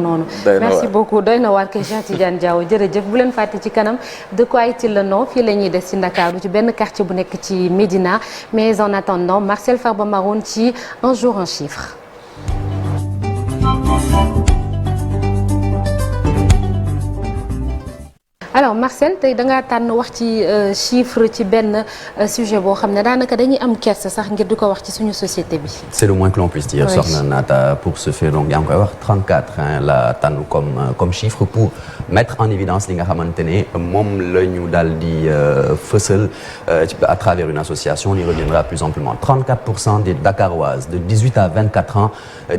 noonu. merci beaucoup doy na waar kay Cheikh Tidiane Diaw jërëjëf bu leen fàtte ci kanam de quoi est-il le nom fii la ñuy des ci Ndakaaru ci benn quartier bu nekk ci Médina mais en attendant Marcel Farba Maroun ci un jour un chiffre. alors Marcel tey da ngaa tànn wax ci chiffre ci benn sujet boo xam ne daanaka dañuy am kersa sax ngir di ko wax ci suñu société bi. c'est le moins que l'on puisse dire. soxna Naata pour ce fait donc yaa ngi koy wax 34 la tànn comme chiffre pour mettre en évidence li nga xamante ne moom la ñu daal di fësal à travers une association on y reviendra plus amplement 34% des Dakaroises de 18 à 24 ans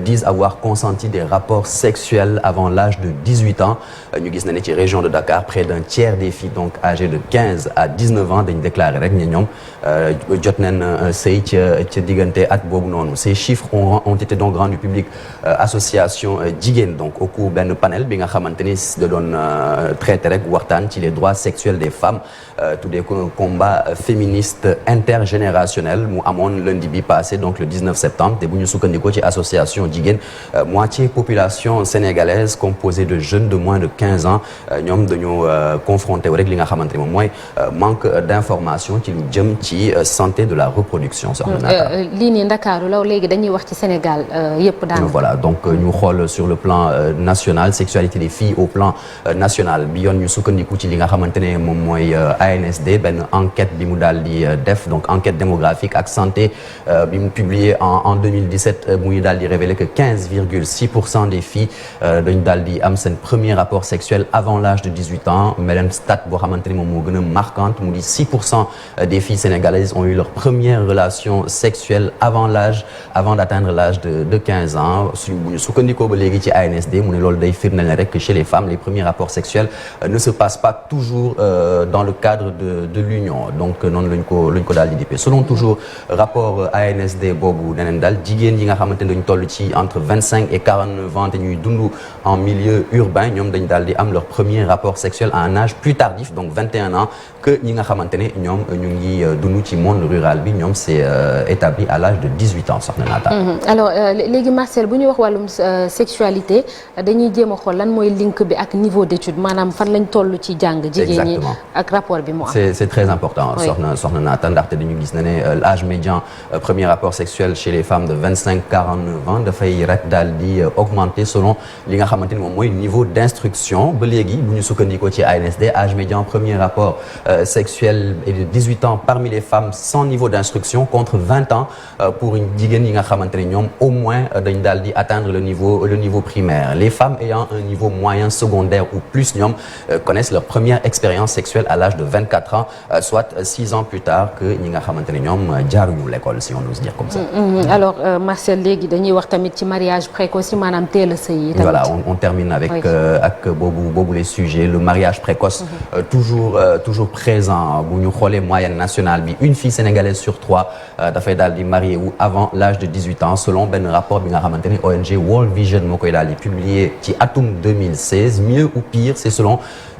disent avoir consenti des rapports sexuels avant l'âge de 18 ans ñu gis na ne ci région de Dakar près d'un tiers des filles donc âgées de 15 à 19 ans dañu déclaré rek ne ñoom jot nañ sëy ca diggante at boobu noonu ces chiffres ont été donc rendus publics association jigéen donc au cours benn panel bi nga xamante ni da doon traité rek waxtaan ci les droits sexuels des femmes tuddee ko un combat féministe intergénérationnel mu amoon lundi bi passé donc le 19 septembre te bu ñu sukkandikoo ci association jigéen moitié population sénégalaise composée de jeunes de moins de 15 ans ñoom dañoo confronté rek li nga xamante ni moom mooy manque d'information ci lu jëm ci santé de la reproduction. lii nii Ndakaaru la léegi dañuy wax ci Sénégal yëpp daanaka. voilà donc ñu xool sur le plan national sexualité des filles au plan national bi yoon ñu sukkandiku ci li nga xamante ne moom mooy ANSD benn enquête bi mu daal di def donc enquête démographique ak santé bi mu publié en 2017 muy daal di révéler que 15,6% des filles dañu daal di am seen premier rapport sexuel avant l'âge de 18 ans beneen stat boo xamante ni moom moo gën a marquante mu di 6% des filles sénégalaises ont eu leur première relation sexuelle avant d'atteindre l'âge de 15 ans bu ñu sukkandikoo ba léegi ci ANSD mu ne loolu day firndeel rek que chez les femmes les premiers rapports sexuels ne se passent pas toujours dans le cadre de l'union donc noonu lañ ko daal di dippee selon toujours rapport ANSD boobu neneen daal jigéen yi nga xamante ne dañu toll ci entre 25 et 49 ans te ñuy dund en milieu urbain ñoom dañ daal di am leur premier rapport sexuel à un âge plus tardif donc 21 ans que ñi nga xamante ne ñoom ñu ngi dund ci monde rural bi ñoom c'est établi à l'âge de 18 ans soxna Naata. alors léegi Marcel bu ñuy wax wàllum sexualité dañuy jéem a xool lan mooy link bi ak niveau d'étude maanaam fan lañ toll ci jàng jigéen ñi ak rapport bi mu am. c'est très important soxna Naata ndaxte dañu gis ne l'âge médian premier rapport sexuel chez les femmes de 25-49 ans dafay rek daal di augmenter selon li nga xamante ni moom mooy niveau d'instruction ba léegi bu ñu sukkandikoo ci ANSD âge médian premier rapport sexuel est de 18 ans parmi les femmes sans niveau d'instruction contre 20 ans pour jigéen yi nga xamante ne ñoom au moins dañ daal di atteindre le niveau primaire les femmes ayant un niveau moyen secondaire ou plus ñoom connaissent leur première expérience sexuelle à l'âge de 24 ans soit 6 ans plus tard que ñi nga xamante ne ñoom jaaruñu l'école si on ose dire comme ça. alors Marcel léegi dañuy wax tamit ci mariage précoce yi maanaam teel a sëy yi tamit. voilà on termine avec ak boobu les sujets le mariage précoce toujours présent bu ñu xoolee moyenne nationale bi une fille sénégalaise sur 3 dafay daal di marié wu avant l'âge de 18 ans selon benn rapport bi nga xamante ne ONG World Vision moo koy daal di publié ci atum 2016 mieux ou pire c'est selon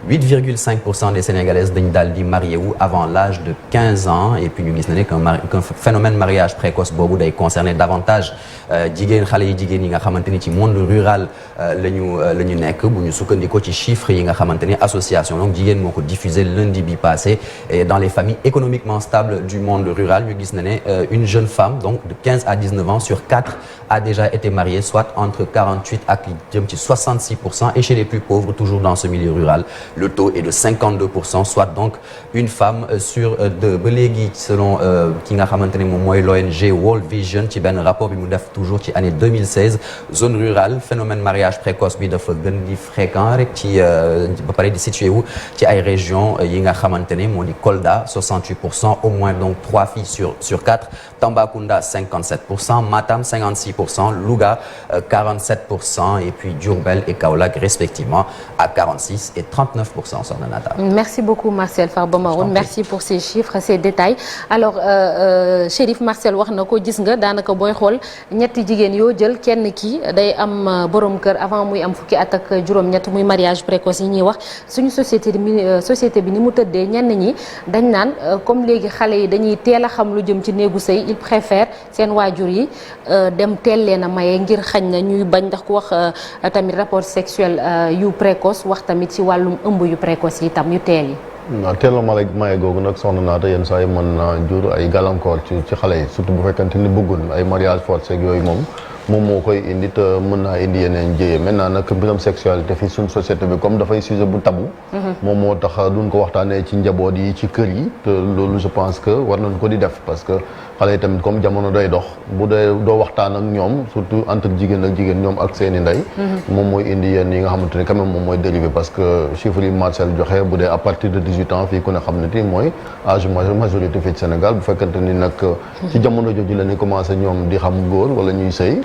8,5% des Sénégalaises dañu daal di marié wu avant l'âge de 15 ans et puis ñu gis na ne qu'un phénomène mariage précoce boobu day concerner davantage xale yi jigéen yi nga xamante ni ci monde rural la ñu nekk bu ñu sukkandikoo ci chiffres yi nga xamante ni association donc jigéen moo ko diffusé lundi bi passé et dans les familles économiquement stables du monde rural ñu gis na ne une jeune femme donc de 15 à 19 ans sur 4 a déjà été mariée soit entre 48 ak jëm ci 66% et chez les plus pauvres toujours dans ce milieu rural le taux est de 52% soit donc une femme sur deux ba léegi selon ki nga xamante ne moom mooy l'ONG World Vision ci benn rapport bi mu def toujours ci année 2016 zone rurale phénomène mariage précoce bi dafa gën di fréquent rek ci ba pare di situé wu ci ay régions yi nga xamante ne moo di Kolda 68% au moins donc 3 filles sur 4 Tambacounda 57% Matam 56% Louga 47% et puis Diourbel et Kaolack respectivement à 46 et 39%. Soxna Naata. Merci beaucoup Marcel Farba Maroun merci pour ces chiffres ces détails alors Chérif Marcel wax na ko gis nga daanaka booy xool ñetti jigéen yoo jël kenn ki day am borom kër avant muy am fukki at ak juróom-ñett muy mariage précoce yi ñuy wax suñu société bi ni mu tëddee ñenn ñi dañ naan comme léegi xale yi dañuy teel a xam lu jëm ci néegu sëy ils préfèrent seen waajur yi dem teel leen a maye ngir xañ na ñuy bañ ndax ku wax tamit rapport sexuel yu précoce wax tamit ci wàllum ëmb yu précoce yi tam yu teel yi. waaw teel a maye googu nag soxna naata yenn saa yi mën na jur ay gàllankoor ci xale yi surtout bu fekkante ni bëggul ay mariage forcé ak yooyu moom moo koy indi te mën naa indi yeneen jëye maintenant nag mbiram sexualité fii suñ société bi comme dafay sujet bu tabou moom moo tax duñ ko waxtaanee ci njaboot yi ci kër yi te loolu je pense que war nañ ko di def parce que xale yi tamit comme jamono day dox bu dee doo waxtaan ak ñoom surtout entre jigéen ak jigéen ñoom ak seeni ndey moom mooy indi yenn yi nga xamante ne quand même moom mooy dérivé parce que chiffre yi Marcel joxe bu dee à partir de 18 ans fii ku ne xam ne ti mooy âge majorité fii ci Sénégal bu fekkante ni nag ci jamono jooju la ni commencé ñoom di xam góor wala ñuy sëy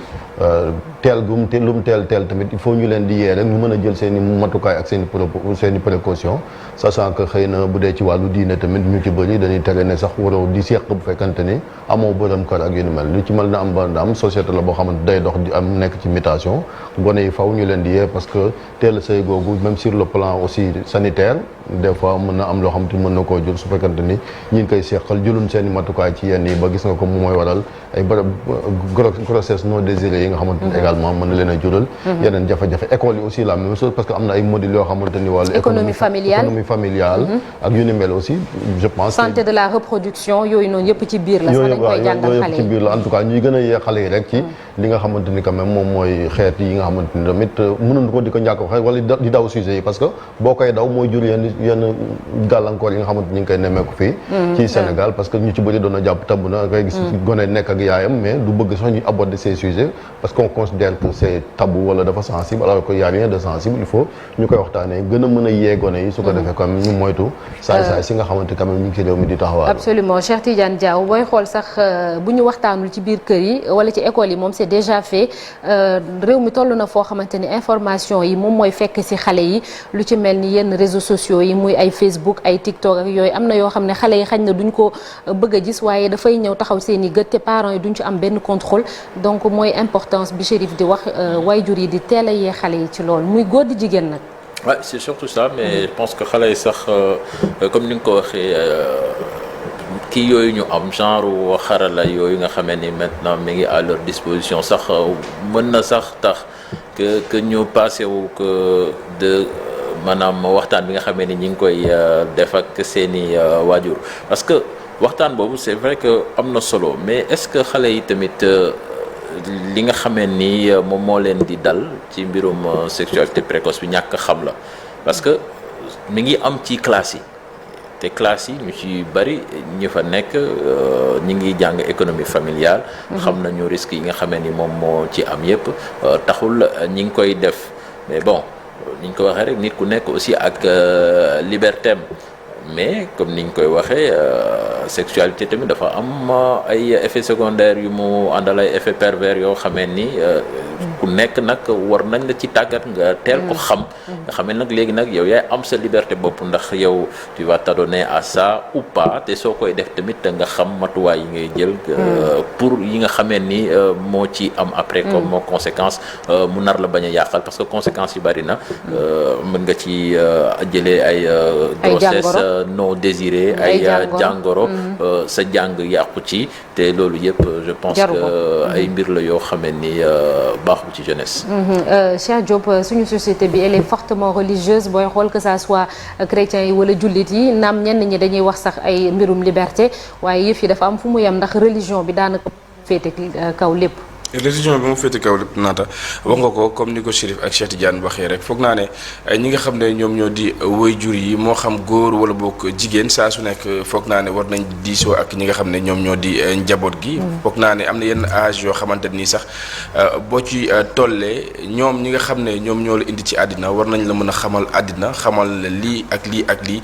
teel lu mu teel tamit il faut ñu leen di yee rek ñu mën a jël seen i matukaay ak seen i précaution sachant que xëy na bu dee ci wàllu diine tamit ñu ci bëri dañuy tere ne sax waroo di seq bu fekkante ni amoo borom kër ak yu ni mel lu ci mel na am ba am société la boo xamante day dox di am nekk ci mutation gone yi faw ñu leen di yee parce que teel a sëy googu même sur le plan aussi sanitaire des fois mën na am loo xamante ni mën na koo jël su fekkante ni ñi ngi koy seqal jëlum seen i matukaay ci yenn yi ba gis nga ko mooy waral ay grossesse non désirée yi nga xamante ni également mën na leen a jural yeneen jafe-jafe école yi aussi la même chose parce que am na ay modules yoo xamante ni wàllu économie familiale ak yu ni mel aussi je pense santé de la reproduction yooyu noonu yëpp ci biir la sax dañ koy jàngal xale yi ci biir la en tout cas ñuy gën a yee xale yi rek ci li nga xamante ni quand même moom mooy xeet yi nga xamante ni tamit mënuñ ko di ko ñàkk waxe wala di daw sujet yi parce que boo koy daw mooy jur yenn gàllankoor yi nga xamante ni ñu ngi koy nemmeeku fii ci Sénégal parce que ñu ci bëri doon na jàpp tabb na ngay gis gone nekk ak yaayam mais du bëgg sax ñu aborder ces sujets parce qu'on considère que c'est tabou wala dafa sensible alors que y a rien de sensible il faut ñu koy waxtaanee gën a mën a yee gone yi su ko defee comme ñu moytu saay si nga xamante quand même ñu ngi ci réew mi di taxawaal absolument Cheikh Tidiane Diaw booy xool sax bu ñu waxtaanul ci biir kër yi wala ci école yi moom c'est déjà fait réew mi toll na foo xamante ni information yi moom mooy fekk ci xale yi lu ci mel ni yenn réseaux sociaux yi muy ay Facebook ay TikTok ak yooyu am na yoo xam ne xale yi xañ na duñ ko bëgg a gis waaye dafay ñëw taxaw seen i gët te parents yi duñ ci am benn contrôle donc mooy importance bi Chérif di wax waajur yi di teel a yee xale yi ci loolu muy góor di jigéen nag. Ouais, c'est surtout ça mais je pense que xale yi sax comme ni nga ko waxee kii yooyu ñu am genre xarala yooyu nga xamee ni maintenant mi ngi à leur disposition sax mën na sax tax que ñu passé wu que de maanaam waxtaan bi nga xamee ni ñi ngi koy def ak seeni waajur parce que waxtaan boobu c'est vrai que am na solo mais est-ce que xale yi tamit li nga xamee ni moom moo leen di dal ci mbirum sexualité précoce bi ñàkk xam la parce que mi ngi am ci classe yi te classe yi ñu ci bari ñu fa nekk ñi ngi jàng économie familiale xam nañu risques yi nga xamee ni moom moo ci am yépp taxul ñi ngi koy def mais bon ni ñu ko waxee rek nit ku nekk aussi ak libertéem mais comme ni ñu koy waxee sexualité tamit dafa am ay effets secondaires yu mu àndal ay effets pervers yoo xamee ni ku nekk nag war nañ la ci tàggat nga teel ko xam nga xamee nag léegi nag yow yaay am sa liberté bopp ndax yow tu vas t'adonner à ça ou pas te soo koy def tamit nga xam matuwaay yi ngay jël pour yi nga xamee ni moo ci am après comme conséquence mu nar la bañ a yàqal parce que conséquences yi bari na mën nga ci jëlee ay grossesse non désirée ay jàngoro sa jàng yàqu ci te loolu yëpp je pense que ay mbir la yoo xamee ni baaxul ci jeunesse. Cheikh Diop suñu société bi elle est fortement religieuse booy xool que ça soit chrétiens yi wala jullit yi naam ñenn ñi dañuy wax sax ay mbirum liberté waaye yëf yi dafa am fu mu yem ndax religion bi daanaka féete kaw lépp. religion bi mu féete kaw lépp naata wax nga ko comme ni ko Chérif ak Cheikh Tidiane waxee rek foog naa ne ñi nga xam ne ñoom ñoo di waajur yi moo xam góor wala boog jigéen saa su nekk foog naa ne war nañ diisoo ak ñi nga xam ne ñoom ñoo di njaboot gi. foog naa ne am na yenn âge yoo xamante nii sax boo ci tollee ñoom ñi nga xam ne ñoom ñoo la indi ci àddina war nañ la mën a xamal àddina xamal lii ak lii ak lii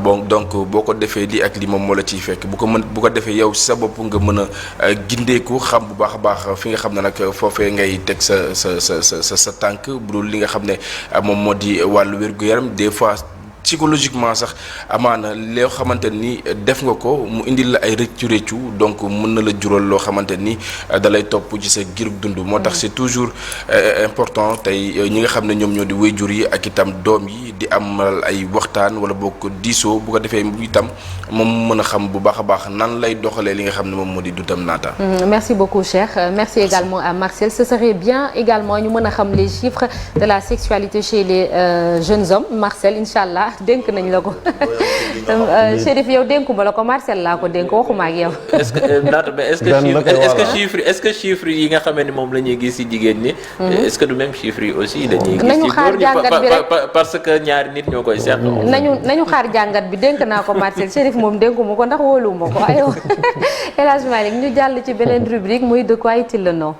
bon donc boo ko defee lii ak lii moom moo la ciy fekk bu ko defee yow sa bopp nga mën a gindeeku xam bu baax a baax fi nga xam ne nag foofee ngay teg sa tànk bu dul li nga xam ne moom moo di wàllu wér-gu-yaram des fois psychologiquement sax amaana loo xamante ni def nga ko mu indil la ay rëccu donc mën na la jural loo xamante ni dalay topp ci sa girug dund. moo tax c'est toujours important tey ñi nga xam ne ñoom ñoo di waajur yi ak itam doom yi di amal ay waxtaan wala bokk diisoo bu ko defee itam moom mën a xam bu baax a baax nan lay doxalee li nga xam ne moom moo di dundam naata. Merci beaucoup Cheikh merci également à Marcel ce serait bien également ñu mën a xam les chiffres de la sexualité chez les jeunes hommes Marcel incha allah dénk nañ la ko. Chérif yow dénkuma la ko Marcel laa ko dénk waxuma ak yow. est-ce que naata mais est-ce que chiffres yi nga xamee ni moom la ñuy gis ci jigéen ñi. est-ce que du même chiffres yi aussi dañuy gis nañu xaar jàngat bi rek parce que ñaari nit ñoo koy seetlu. nañu xaar jàngat bi dénk naa ko Marcel Chérif moom dénkuma ko ndax wóoluwuma ko aywa El Hadj Malick ñu jàll ci beneen rubrique muy de quoi est-il le nom.